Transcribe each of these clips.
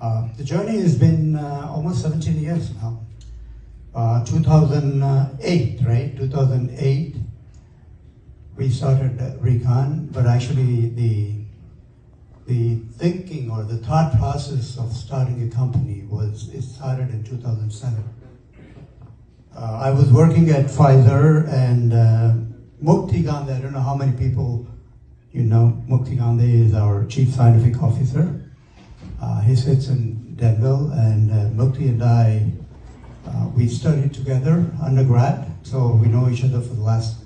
The journey has been almost 17 years now. 2008, right? 2008, we started Recon, but actually the thinking or the thought process of starting a company it started in 2007. I was working at Pfizer, and Mukti Gandhi, I don't know how many people you know. Mukti Gandhi is our Chief Scientific Officer. He sits in Denville, and Mukti and I, we studied together undergrad, so we know each other for the last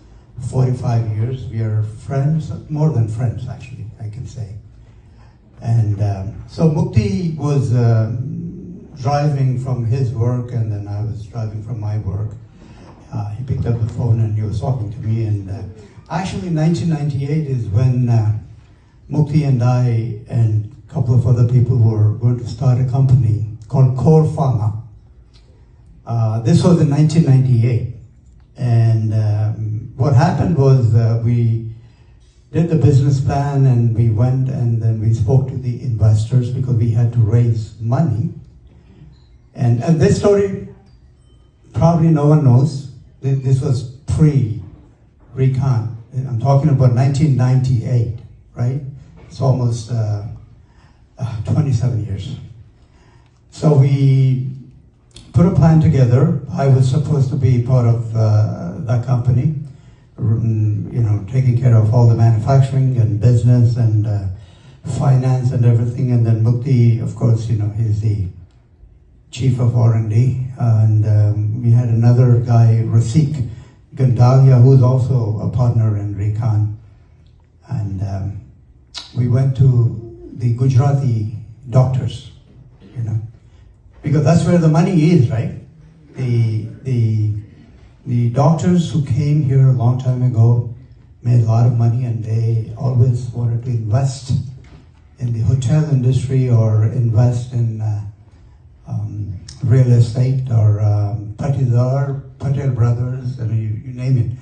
45 years. We are friends, more than friends actually, I can say. And so Mukti was driving from his work, and then I was driving from my work. He picked up the phone and he was talking to me, and actually 1998 is when Mukti and I and a couple of other people were going to start a company called RiconPharma. This was in 1998, and what happened was we did the business plan, and we went and then we spoke to the investors because we had to raise money. And this story probably no one knows. This was pre-Recon. I'm talking about 1998, right? It's almost 27 years. So we put a plan together. I was supposed to be part of that company, taking care of all the manufacturing and business and finance and everything. And then Mukti, of course, he's the chief of R&D. And we had another guy, Rasik Gandalia, who's also a partner in Recon. And we went to the Gujarati doctors, because that's where the money is, right? The doctors who came here a long time ago made a lot of money, and they always wanted to invest in the hotel industry or invest in real estate or Patel Brothers, you name it.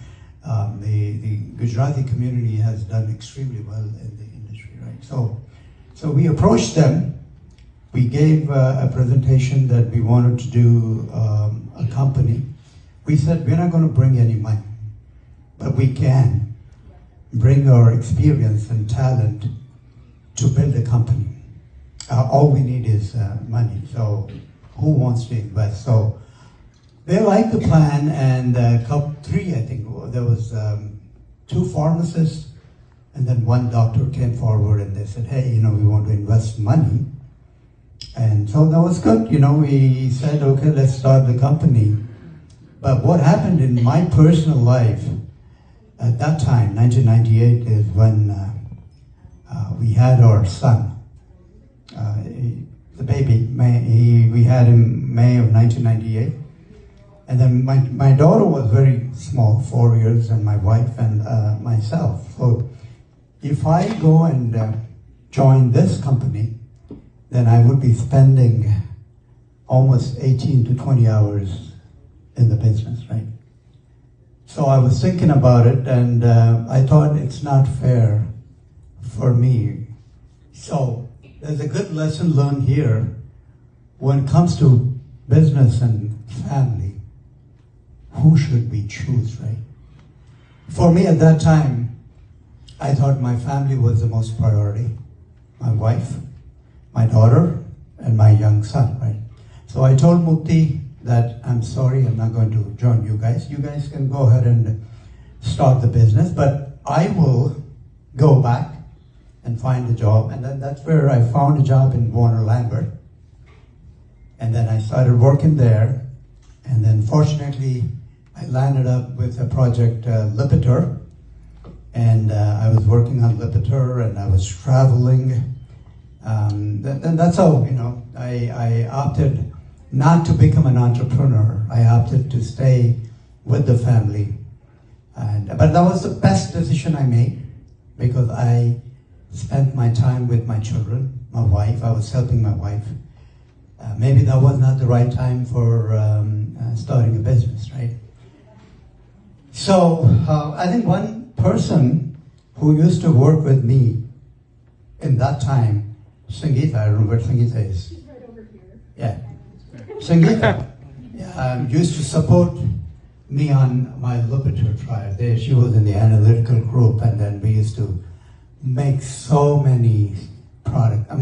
The Gujarati community has done extremely well in the industry, right? So we approached them. We gave a presentation that we wanted to do a company. We said, we're not going to bring any money, but we can bring our experience and talent to build a company. All we need is money. So who wants to invest? So they liked the plan, and three, I think, there was 2 pharmacists, and then 1 doctor came forward and they said, hey, we want to invest money. And so that was good. We said, okay, let's start the company. But what happened in my personal life at that time, 1998, is when we had our son, the baby. We had him May of 1998. And then my daughter was very small, 4 years, and my wife and myself. So if I go and join this company, then I would be spending almost 18 to 20 hours in the business, right? So I was thinking about it, and I thought it's not fair for me. So there's a good lesson learned here when it comes to business and family. Who should we choose, right? For me at that time, I thought my family was the most priority. My wife, my daughter, and my young son, right? So I told Mukti that I'm sorry, I'm not going to join you guys. You guys can go ahead and start the business, but I will go back and find a job. And then that's where I found a job in Warner Lambert. And then I started working there. And then fortunately, I landed up with a project, Lipitor. And I was working on Lipitor, and I was traveling. Then that's how, I opted not to become an entrepreneur. I opted to stay with the family. But that was the best decision I made, because I spent my time with my children, my wife. I was helping my wife. Maybe that was not the right time for starting a business, right? So I think one person who used to work with me in that time, Sangeeta, I don't know where Sangeeta is. Yeah. Sangeeta used to support me on my Lipitor trial. She was in the analytical group, and then we used to make so many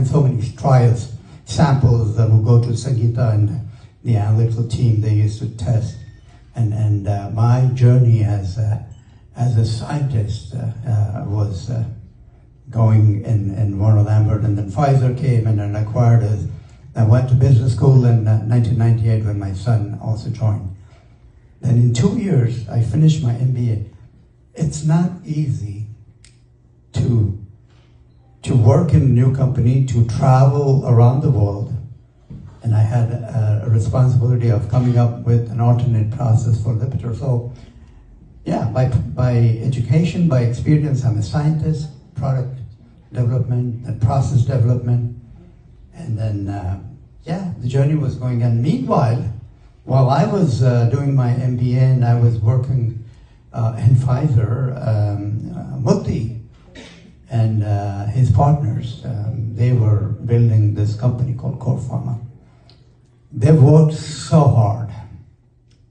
so many trials, samples that would go to Sangeeta and the analytical team. They used to test. And my journey as a scientist was going in Warner Lambert, and then Pfizer came and then acquired us. I went to business school in 1998 when my son also joined. Then in 2 years, I finished my MBA. It's not easy to work in a new company, to travel around the world. And I had a responsibility of coming up with an alternate process for Lipitor. So yeah, by education, by experience, I'm a scientist, product development and process development. And then, the journey was going on. Meanwhile, while I was doing my MBA and I was working in Pfizer, Mukti and his partners, they were building this company called RiconPharma. They worked so hard,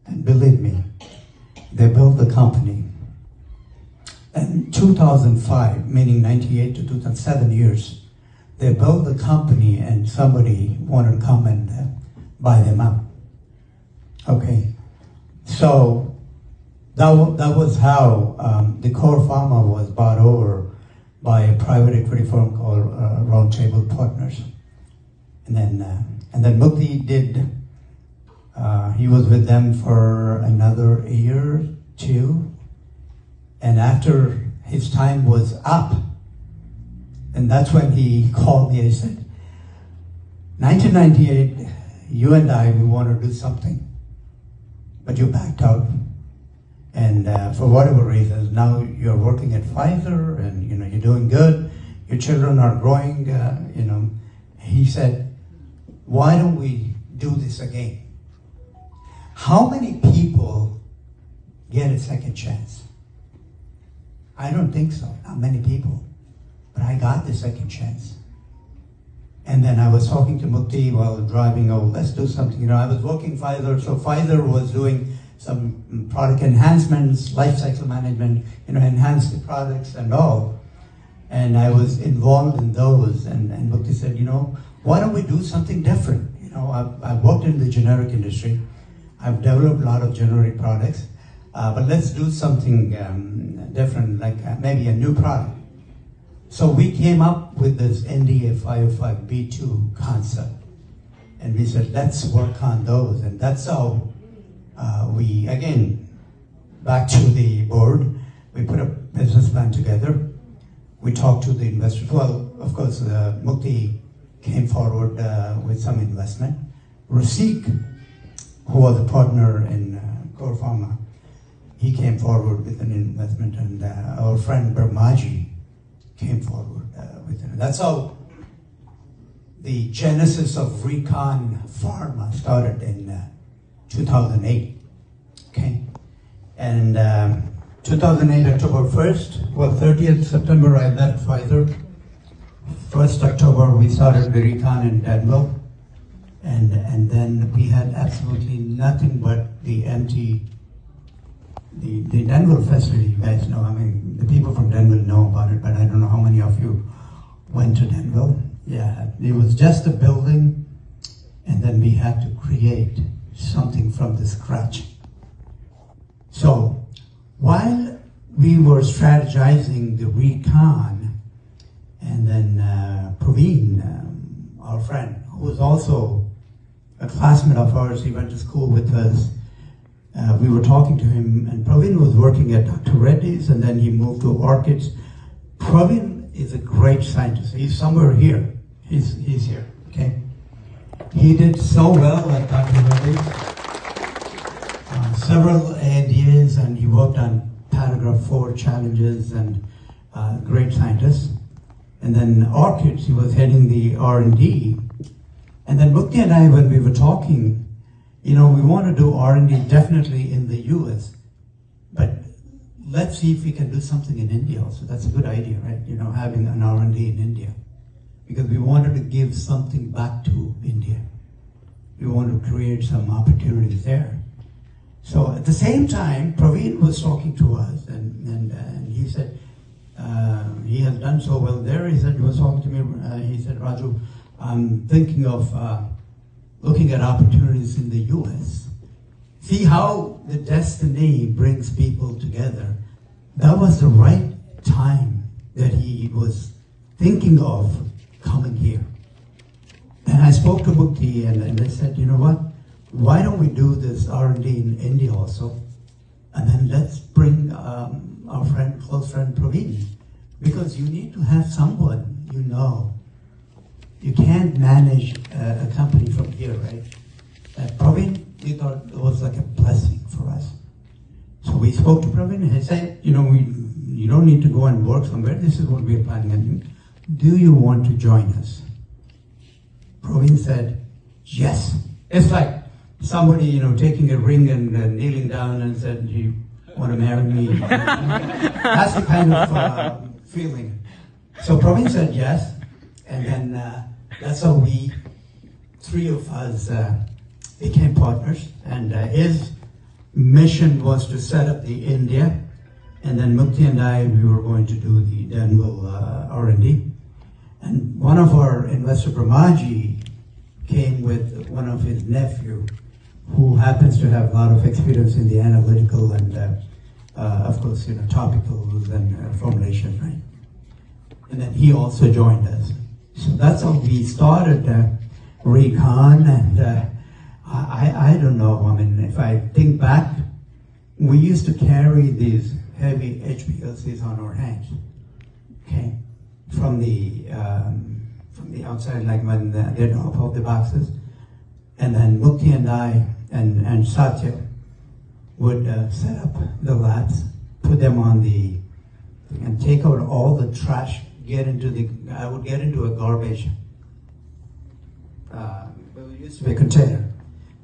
and believe me, they built the company. In 2005, meaning 98 to 2007 years, they built the company and somebody wanted to come and buy them up. Okay, so that was how the RiconPharma was bought over by a private equity firm called Roundtable Partners. And then Mukti did, he was with them for another year, 2. And after his time was up, and that's when he called me and he said, 1998, you and I, we want to do something, but you backed out. And for whatever reasons, now you're working at Pfizer and you're doing good, your children are growing, He said, why don't we do this again? How many people get a second chance? I don't think so, not many people. But I got the second chance. And then I was talking to Mukti while driving, let's do something. I was working Pfizer, so Pfizer was doing some product enhancements, life cycle management, enhance the products and all. And I was involved in those, and Mukti said, why don't we do something different? I've worked in the generic industry. I've developed a lot of generic products, but let's do something different, like maybe a new product. So we came up with this NDA 505B2 concept, and we said, let's work on those. And that's how we, again, back to the board, we put a business plan together. We talked to the investors. Well, of course, Mukti came forward with some investment. Rasik, who was a partner in RiconPharma, he came forward with an investment, and our friend Brahmaji came forward with it. That's how the genesis of RiconPharma started in 2008. Okay, and 2008 October 1st, 30th September I left Pfizer. 1st October we started the Recon in Denver, and then we had absolutely nothing but the Denver facility. You guys know, the people from Denver know about it, but I don't know how many of you went to Denver. Yeah, it was just a building, and then we had to create something from the scratch. So while we were strategizing the Recon, and then Praveen, our friend, who was also a classmate of ours, he went to school with us, we were talking to him, and Praveen was working at Dr. Reddy's, and then he moved to Orchids. Praveen is a great scientist. He's somewhere here. He's here, okay? He did so well at Dr. Reddy's. Several ANDAs, and he worked on paragraph 4 challenges, and great scientist. And then Orchids, he was heading the R&D. And then Mukti and I, when we were talking, we want to do R&D definitely in the US, but let's see if we can do something in India also. That's a good idea, right? Having an R&D in India, because we wanted to give something back to India. create some opportunities there. So at the same time, Praveen was talking to us, and he said, he has done so well there. He said, he was talking to me, he said, Raju, I'm thinking of looking at opportunities in the US. See how the destiny brings people together. That was the right time that he was thinking of coming here. And I spoke to Mukti and I said, you know what? Why don't we do this R&D in India also? And then let's bring our friend, close friend Praveen. Because you need to have someone you know. You can't manage a company from here, right? Praveen, we thought it was like a blessing for us. So we spoke to Praveen and he said, you know, you don't need to go and work somewhere. This is what we are planning on doing. Do you want to join us? Praveen said, yes. It's like somebody, you know, taking a ring and kneeling down and said, do you want to marry me? That's the kind of feeling. So Praveen said yes. And then that's how we, three of us, became partners. And his mission was to set up the India. And then Mukti and I, we were going to do the Danville R&D. And one of our investor, Brahmaji, came with one of his nephew, who happens to have a lot of experience in the analytical and, of course, you know, topicals and formulation, right? And then he also joined us. So that's how we started Recon, and I don't know, I mean, if I think back, we used to carry these heavy HPLCs on our hands, okay? From the outside, like when they'd drop off the boxes. And then Mukti and I and Satya would set up the labs, put them on the, and take out all the trash, I would get into a garbage, it used to be a container,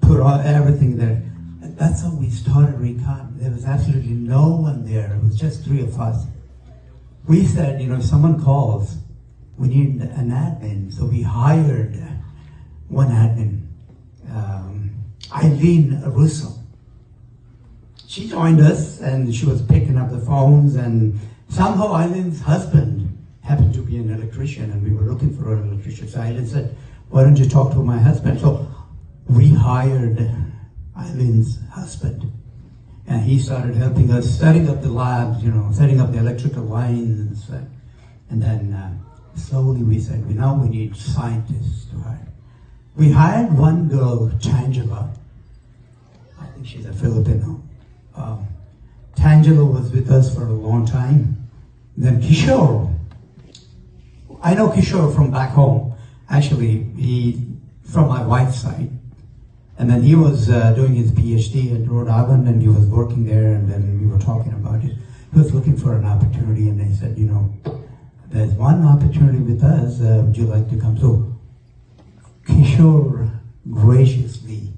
put everything there. And that's how we started Recon. There was absolutely no one there. It was just three of us. We said, you know, if someone calls, we need an admin. So we hired one admin, Eileen Russo. She joined us and she was picking up the phones, and somehow Eileen's husband happened to be an electrician and we were looking for an electrician. So Eileen said, why don't you talk to my husband? So we hired Eileen's husband. And he started helping us setting up the labs, you know, setting up the electrical lines. And then slowly we said, now we need scientists to hire. We hired one girl, Tangela. I think she's a Filipino. Tangela was with us for a long time. Then Kishore. I know Kishore from back home. Actually, he from my wife's side. And then he was doing his PhD at Rhode Island, and he was working there, and then we were talking about it. He was looking for an opportunity, and they said, you know, there's one opportunity with us, would you like to come? So Kishore graciously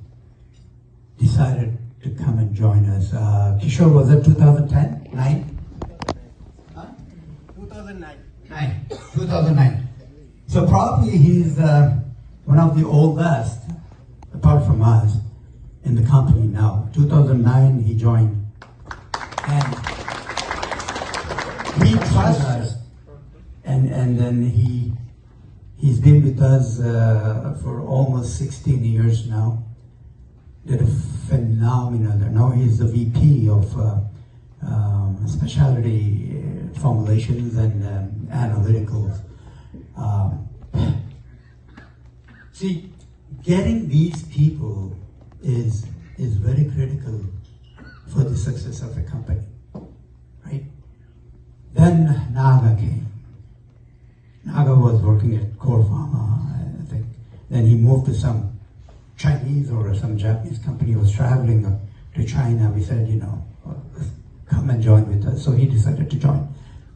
decided to come and join us. Kishore, was it 2010? 9? Huh? 2009. 2009. So probably he's one of the oldest, apart from us, in the company now. 2009 he joined, and he trusted us, and then he's been with us for almost 16 years now. Did a phenomenal. Now he's the VP of specialty formulations and analyticals. See, getting these people is very critical for the success of a company, right? Then Naga came. Naga was working at RiconPharma, I think. Then he moved to some Chinese or some Japanese company. He was traveling to China. We said, you know, come and join with us. So he decided to join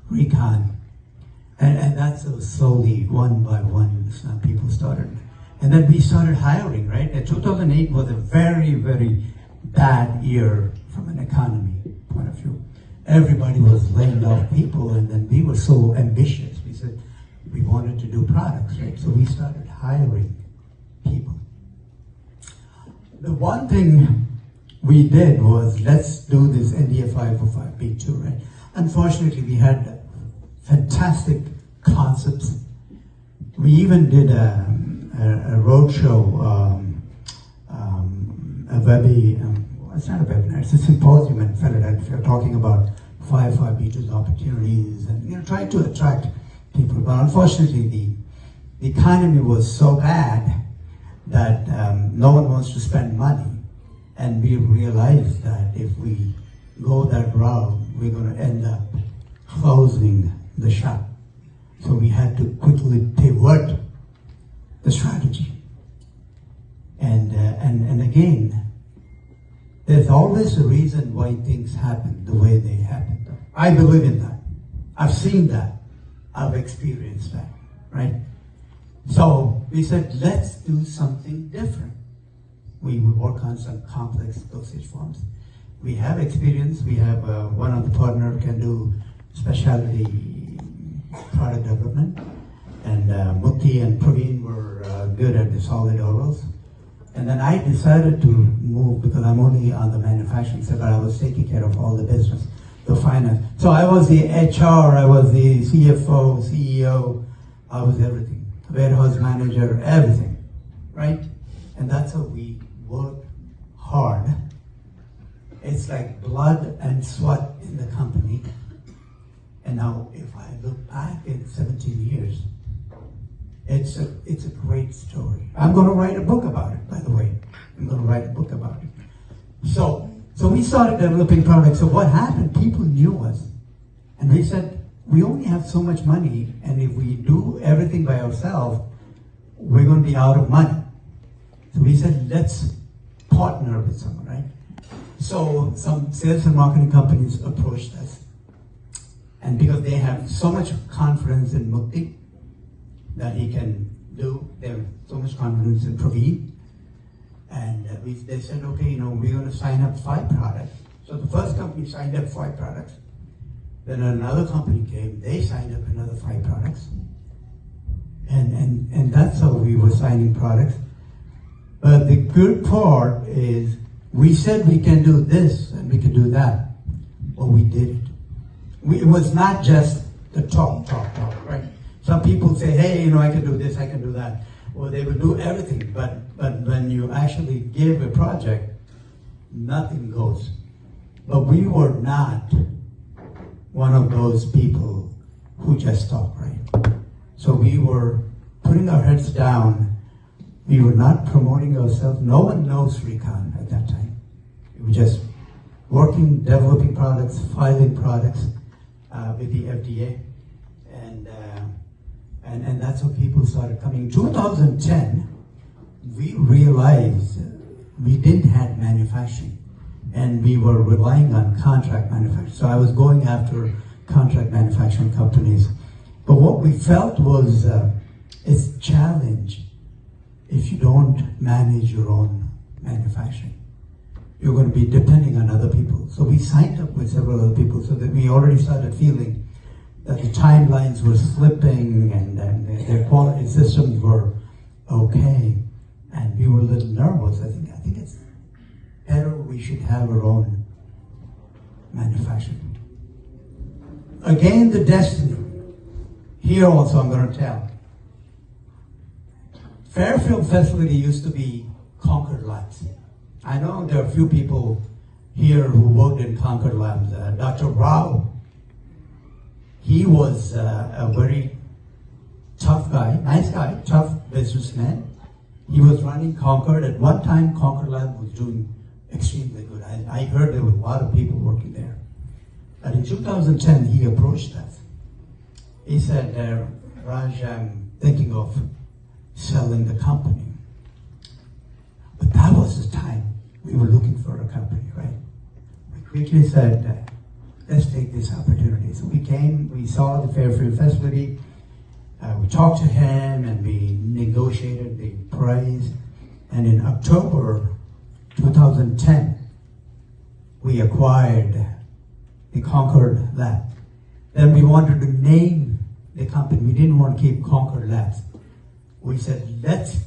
Recon. And that's how slowly, one by one, some people started. And then we started hiring, right? And 2008 was a very, very bad year from an economy point of view. Everybody was laying off people, and then we were so ambitious. We said we wanted to do products, right? So we started hiring people. the one thing we did was, let's do this NDA 505(b)(2), right? Unfortunately, we had fantastic concepts. We even did a roadshow, it's not a webinar, it's a symposium in Philadelphia talking about 505(b)(2)'s opportunities and trying to attract people. But unfortunately, the economy was so bad that no one wants to spend money. And we realized that if we go that route, we're going to end up closing the shop. So we had to quickly pivot the strategy. And again, there's always a reason why things happen the way they happen. I believe in that. I've seen that. I've experienced that, right? So we said, let's do something different. We would work on some complex dosage forms. We have experience. We have one of the partner can do specialty product development. And Mukti and Praveen were good at the solid orals. And then I decided to move because I'm only on the manufacturing side, but I was taking care of all the business, the finance. So I was the HR, I was the CFO, CEO, I was everything. Warehouse manager, everything, right? And that's how we work hard. It's like blood and sweat in the company. And now if I look back in 17 years, it's a great story. I'm going to write a book about it, by the way. I'm going to write a book about it. So we started developing products. So what happened? People knew us. And we said, we only have so much money, and if we do everything by ourselves, we're going to be out of money. So we said, let's partner with someone, right? So some sales and marketing companies approached us. And because they have so much confidence in Mukti, that he can do, they have so much confidence in Praveen. And they said, okay, we're going to sign up 5 products. So the first company signed up 5 products. Then another company came, they signed up another 5 products. And that's how we were signing products. But the good part is, we said we can do this and we can do that. Well, we did it. It was not just the talk, right? Some people say, hey, I can do this, I can do that. Well, they will do everything, but when you actually give a project, nothing goes. But we were not one of those people who just talk, right? So we were putting our heads down. We were not promoting ourselves. No one knows Recon at that time. We were just working, developing products, filing products with the FDA. And that's how people started coming. In 2010, we realized we didn't have manufacturing, and we were relying on contract manufacturing. So I was going after contract manufacturing companies. But what we felt was it's a challenge if you don't manage your own manufacturing. You're going to be depending on other people. So we signed up with several other people so that we already started feeling that the timelines were slipping and their quality systems were okay. And we were a little nervous. I think it's better we should have our own manufacturing. Again, the destiny. Here also I'm going to tell. Fairfield facility used to be Concord Labs. I know there are a few people here who worked in Concord Labs. Dr. Rao, he was a very tough guy, nice guy, tough businessman. He was running Concord. At one time, Concord Lab was doing extremely good. I heard there were a lot of people working there. But in 2010, he approached us. He said, Raj, I'm thinking of selling the company. But that was the time we were looking for a company, right? We quickly said, let's take this opportunity. So we came, we saw the Fairfield facility, we talked to him, and we negotiated the price. And in October 2010, we acquired the Concord Lab. Then we wanted to name the company. We didn't want to keep Concord Labs. We said, let's